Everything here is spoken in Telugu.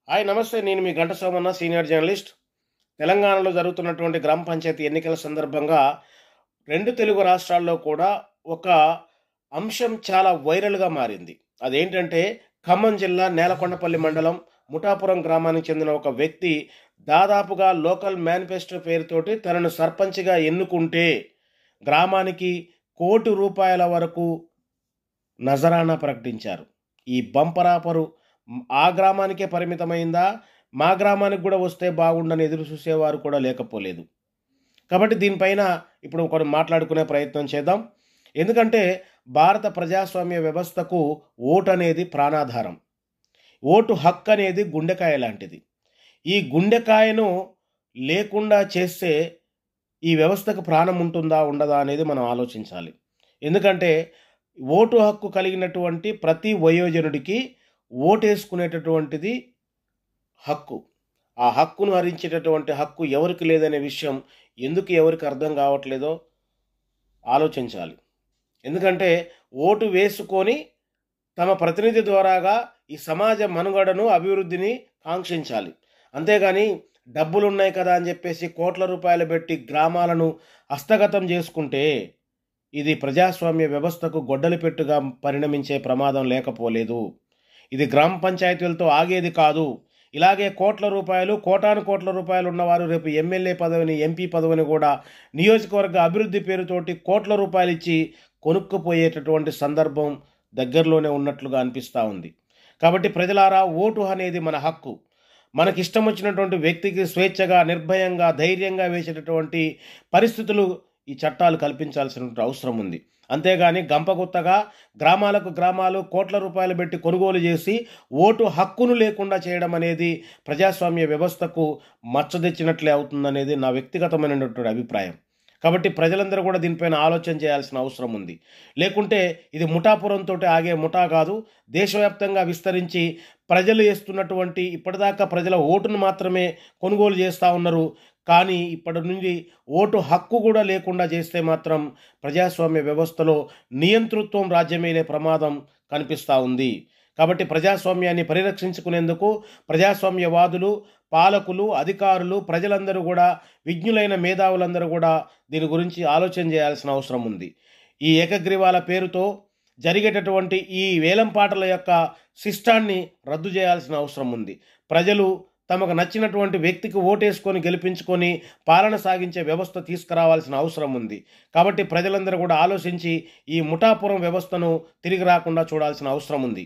హాయ్ నమస్తే. నేను మీ గంట సోమన్న, సీనియర్ జర్నలిస్ట్. తెలంగాణలో జరుగుతున్నటువంటి గ్రామ పంచాయతీ ఎన్నికల సందర్భంగా 2 తెలుగు రాష్ట్రాల్లో కూడా ఒక అంశం చాలా వైరల్‌గా మారింది. అదేంటంటే ఖమ్మం జిల్లా నేలకొండపల్లి మండలం ముఠాపురం గ్రామానికి చెందిన ఒక వ్యక్తి దాదాపుగా లోకల్ మేనిఫెస్టో పేరుతోటి తనను సర్పంచ్‌గా ఎన్నుకుంటే గ్రామానికి ₹1,00,00,000 వరకు నజరానా ప్రకటించారు. ఈ బంపర్ ఆఫరు ఆ గ్రామానికే పరిమితమైందా? మా గ్రామానికి కూడా వస్తే బాగుండని ఎదురు చూసేవారు కూడా లేకపోలేదు. కాబట్టి దీనిపైన ఇప్పుడు కొన్ని మాట్లాడుకునే ప్రయత్నం చేద్దాం. ఎందుకంటే భారత ప్రజాస్వామ్య వ్యవస్థకు ఓటు అనేది ప్రాణాధారం. ఓటు హక్కు అనేది గుండెకాయ లాంటిది. ఈ గుండెకాయను లేకుండా చేస్తే ఈ వ్యవస్థకు ప్రాణం ఉంటుందా? ఉండదా? అనేది మనం ఆలోచించాలి. ఎందుకంటే ఓటు హక్కు కలిగినటువంటి ప్రతి వయోజనుడికి ఓటేసుకునేటటువంటిది హక్కు. ఆ హక్కును హరించేటటువంటి హక్కు ఎవరికి లేదనే విషయం ఎందుకు ఎవరికి అర్థం కావట్లేదో ఆలోచించాలి. ఎందుకంటే ఓటు వేసుకొని తమ ప్రతినిధి ద్వారాగా ఈ సమాజ మనుగడను, అభివృద్ధిని కాంక్షించాలి. అంతేగాని డబ్బులున్నాయి కదా అని చెప్పేసి కోట్ల రూపాయలు పెట్టి గ్రామాలను హస్తగతం చేసుకుంటే ఇది ప్రజాస్వామ్య వ్యవస్థకు గొడ్డలి పెట్టుగా పరిణమించే ప్రమాదం లేకపోలేదు. ఇది గ్రామ పంచాయతీలతో ఆగేది కాదు. ఇలాగే కోట్ల రూపాయలు, కోటాను కోట్ల రూపాయలు ఉన్నవారు రేపు ఎమ్మెల్యే పదవిని, ఎంపీ పదవిని కూడా నియోజకవర్గ అభివృద్ధి పేరుతోటి కోట్ల రూపాయలు ఇచ్చి కొనుక్కుపోయేటటువంటి సందర్భం దగ్గరలోనే ఉన్నట్లుగా అనిపిస్తూ ఉంది. కాబట్టి ప్రజలారా, ఓటు అనేది మన హక్కు. మనకిష్టం వచ్చినటువంటి వ్యక్తికి స్వేచ్ఛగా, నిర్భయంగా, ధైర్యంగా వేసేటటువంటి పరిస్థితులు ఈ చట్టాలు కల్పించాల్సినటువంటి అవసరం ఉంది. అంతేగాని గంపగుత్తగా గ్రామాలు కోట్ల రూపాయలు పెట్టి కొనుగోలు చేసి ఓటు హక్కును లేకుండా చేయడం అనేది ప్రజాస్వామ్య వ్యవస్థకు మచ్చ తెచ్చినట్లే అవుతుందనేది నా వ్యక్తిగతమైనటువంటి అభిప్రాయం. కాబట్టి ప్రజలందరూ కూడా దీనిపైన ఆలోచన చేయాల్సిన అవసరం ఉంది. లేకుంటే ఇది ముఠాపురంతో ఆగే ముఠా కాదు. దేశవ్యాప్తంగా విస్తరించి ప్రజలు వేస్తున్నటువంటి ఇప్పటిదాకా ప్రజల ఓటును మాత్రమే కొనుగోలు చేస్తూ ఉన్నారు. కానీ ఇప్పటి నుండి ఓటు హక్కు కూడా లేకుండా చేస్తే మాత్రం ప్రజాస్వామ్య వ్యవస్థలో నియంతృత్వం రాజ్యమేలే ప్రమాదం కనిపిస్తూ ఉంది. కాబట్టి ప్రజాస్వామ్యాన్ని పరిరక్షించుకునేందుకు ప్రజాస్వామ్యవాదులు, పాలకులు, అధికారులు, ప్రజలందరూ కూడా, విజ్ఞులైన మేధావులందరూ కూడా దీని గురించి ఆలోచన చేయాల్సిన అవసరం ఉంది. ఈ ఏకగ్రీవాల పేరుతో జరిగేటటువంటి ఈ వేలంపాటల యొక్క శిష్టాన్ని రద్దు చేయాల్సిన అవసరం ఉంది. ప్రజలు తమకు నచ్చినటువంటి వ్యక్తికి ఓటేసుకొని గెలిపించుకొని పాలన సాగించే వ్యవస్థ తీసుకురావాల్సిన అవసరం ఉంది. కాబట్టి ప్రజలందరూ కూడా ఆలోచించి ఈ ముఠాపురం వ్యవస్థను తిరిగి రాకుండా చూడాల్సిన అవసరం ఉంది.